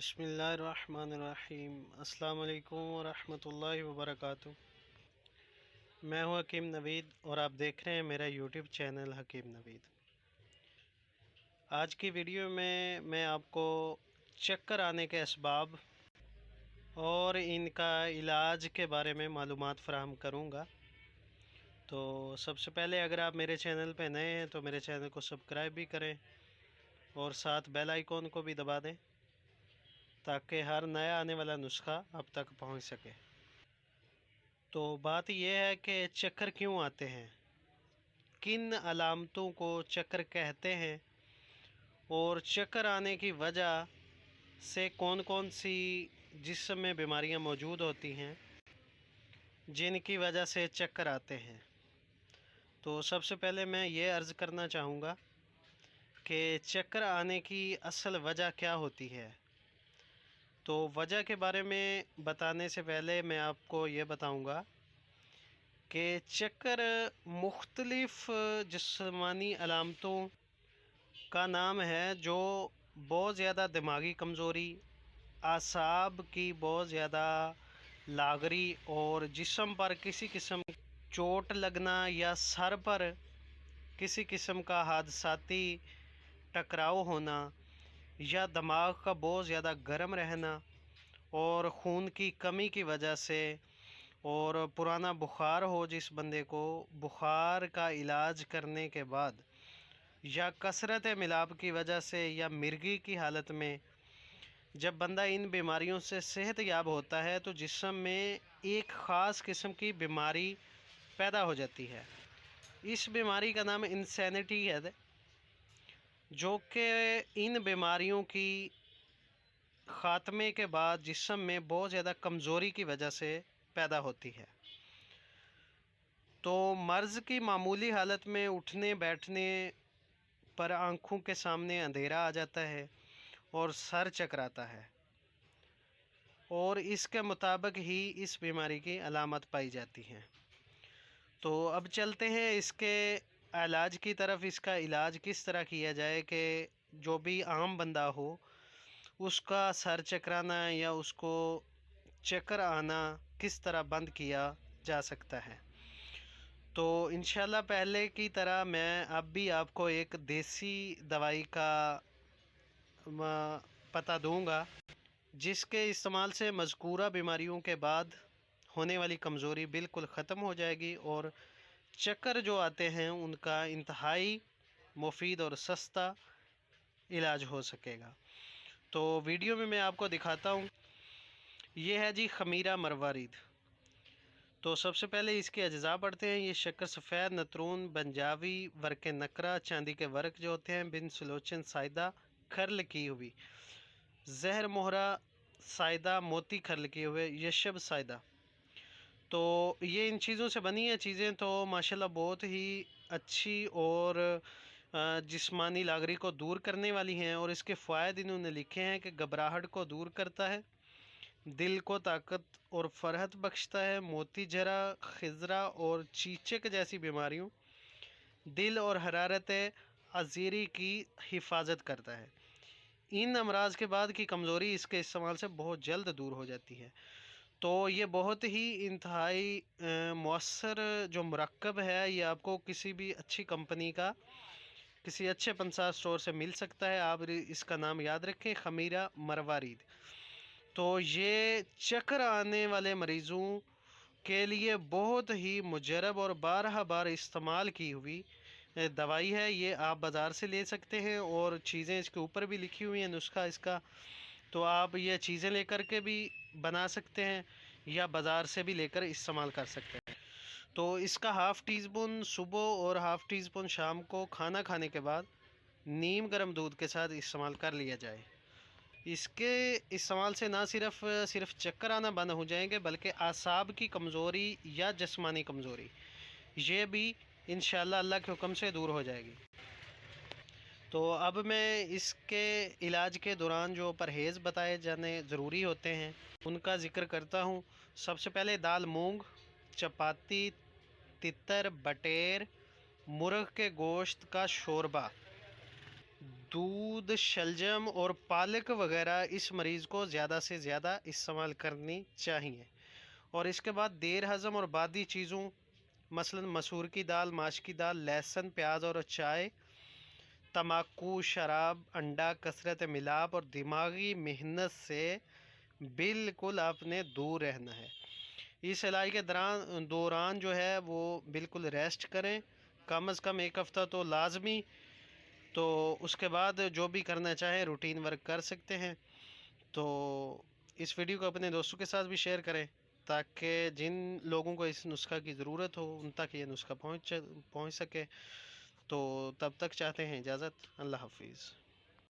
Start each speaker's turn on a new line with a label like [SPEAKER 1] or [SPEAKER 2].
[SPEAKER 1] बिस्मिल्लाहिर्रहमानिर्रहीम। अस्सलाम वालेकुम वरहमतुल्लाहि वबरकातुह। मैं हूं हकीम नवीद और आप देख रहे हैं मेरा यूट्यूब चैनल हकीम नवीद। आज की वीडियो में मैं आपको चक्कर आने के असबाब और इनका इलाज के बारे में मालूमात फ़राहम करूंगा। तो सबसे पहले अगर आप मेरे चैनल पर नए हैं तो मेरे चैनल को सब्सक्राइब भी करें और साथ बेल आइकॉन को भी दबा दें ताकि हर नया आने वाला नुस्खा आप तक पहुंच सके। तो बात यह है कि चक्कर क्यों आते हैं, किन अलामतों को चक्कर कहते हैं और चक्कर आने की वजह से कौन कौन सी जिस्म में बीमारियां मौजूद होती हैं जिनकी वजह से चक्कर आते हैं। तो सबसे पहले मैं ये अर्ज़ करना चाहूँगा कि चक्कर आने की असल वजह क्या होती है। तो वजह के बारे में बताने से पहले मैं आपको ये बताऊंगा कि चक्कर मुख्तलिफ़ जिस्मानी अलामतों का नाम है जो बहुत ज़्यादा दिमागी कमज़ोरी, आसाब की बहुत ज़्यादा लागरी और जिस्म पर किसी किस्म चोट लगना या सर पर किसी किस्म का हादसाती टकराव होना या दिमाग का बहुत ज़्यादा गर्म रहना और खून की कमी की वजह से और पुराना बुखार हो जिस बंदे को, बुखार का इलाज करने के बाद या कसरत मिलाप की वजह से या मिर्गी की हालत में जब बंदा इन बीमारियों से सेहत याब होता है तो जिस्म में एक ख़ास किस्म की बीमारी पैदा हो जाती है। इस बीमारी का नाम इंसैनिटी है, जो कि इन बीमारियों की ख़ात्मे के बाद जिस्म में बहुत ज़्यादा कमज़ोरी की वजह से पैदा होती है। तो मर्ज़ की मामूली हालत में उठने बैठने पर आँखों के सामने अंधेरा आ जाता है और सर चकराता है और इसके मुताबिक ही इस बीमारी की अलामत पाई जाती हैं। तो अब चलते हैं इसके इलाज की तरफ। इसका इलाज किस तरह किया जाए कि जो भी आम बंदा हो उसका सर चकराना या उसको चक्कर आना किस तरह बंद किया जा सकता है। तो इंशाल्लाह पहले की तरह मैं अब भी आपको एक देसी दवाई का पता दूंगा जिसके इस्तेमाल से मज़कूरा बीमारियों के बाद होने वाली कमज़ोरी बिल्कुल ख़त्म हो जाएगी और चक्कर जो आते हैं उनका इंतहाई मुफीद और सस्ता इलाज हो सकेगा। तो वीडियो में मैं आपको दिखाता हूँ। ये है जी खमीरा मरवारीद। तो सबसे पहले इसके अज्जा पढ़ते हैं। ये शक्कर सफ़ेद, नतरून, बंजावी, वर्क नकरा, चांदी के वर्क जो होते हैं, बिन सलोचन साइदा खरल की हुई, जहर मोहरा साइदा मोती खरल किए हुए, यशब साइदा। तो ये इन चीज़ों से बनी है चीज़ें तो माशाल्लाह बहुत ही अच्छी और जिस्मानी लागरी को दूर करने वाली हैं। और इसके फ़ायद इन्होंने लिखे हैं कि घबराहट को दूर करता है, दिल को ताकत और फरहत बख्शता है, मोती जरा, खिजरा और चीचक जैसी बीमारियों, दिल और हरारत अजीरी की हिफाजत करता है। इन अमराज के बाद की कमज़ोरी इसके इस्तेमाल से बहुत जल्द दूर हो जाती है। तो ये बहुत ही इंतहाई मौसर जो मुरक्कब है, ये आपको किसी भी अच्छी कंपनी का किसी अच्छे पंसार स्टोर से मिल सकता है। आप इसका नाम याद रखें, खमीरा मरवारीद। तो ये चक्कर आने वाले मरीज़ों के लिए बहुत ही मुजरब और बारहा बार इस्तेमाल की हुई दवाई है। ये आप बाज़ार से ले सकते हैं और चीज़ें इसके ऊपर भी लिखी हुई हैं, नुस्खा इसका। तो आप ये चीज़ें लेकर के भी बना सकते हैं या बाज़ार से भी लेकर इस्तेमाल कर सकते हैं। तो इसका हाफ़ टी स्पून सुबह और हाफ़ टी स्पून शाम को खाना खाने के बाद नीम गर्म दूध के साथ इस्तेमाल कर लिया जाए। इसके इस्तेमाल से ना सिर्फ चक्कर आना बंद हो जाएंगे बल्कि आसाब की कमज़ोरी या जिस्मानी कमज़ोरी ये भी इंशाअल्लाह अल्लाह के हुक्म से दूर हो जाएगी। तो अब मैं इसके इलाज के दौरान जो परहेज़ बताए जाने ज़रूरी होते हैं उनका ज़िक्र करता हूँ। सबसे पहले दाल मूंग, चपाती, तितर, बटेर, मुर्ग के गोश्त का शोरबा, دودھ، شلجم اور پالک وغیرہ اس مریض کو زیادہ سے زیادہ استعمال کرنی چاہیے۔ اور اس کے بعد دیر ہضم اور بادی چیزوں مثلا مسور کی دال، ماش کی دال، لہسن، پیاز اور چائے، تمباکو، شراب، انڈا، کثرت ملاب اور دماغی محنت سے بالکل آپ نے دور رہنا ہے۔ اس علاج کے دوران جو ہے وہ بالکل ریسٹ کریں، کم از کم 1 ہفتہ تو لازمی۔ تو اس کے بعد جو بھی کرنا چاہیں روٹین ورک کر سکتے ہیں۔ تو اس ویڈیو کو اپنے دوستوں کے ساتھ بھی شیئر کریں تاکہ جن لوگوں کو اس نسخہ کی ضرورت ہو ان تک یہ نسخہ پہنچ سکے۔ تو تب تک چاہتے ہیں اجازت، اللہ حافظ۔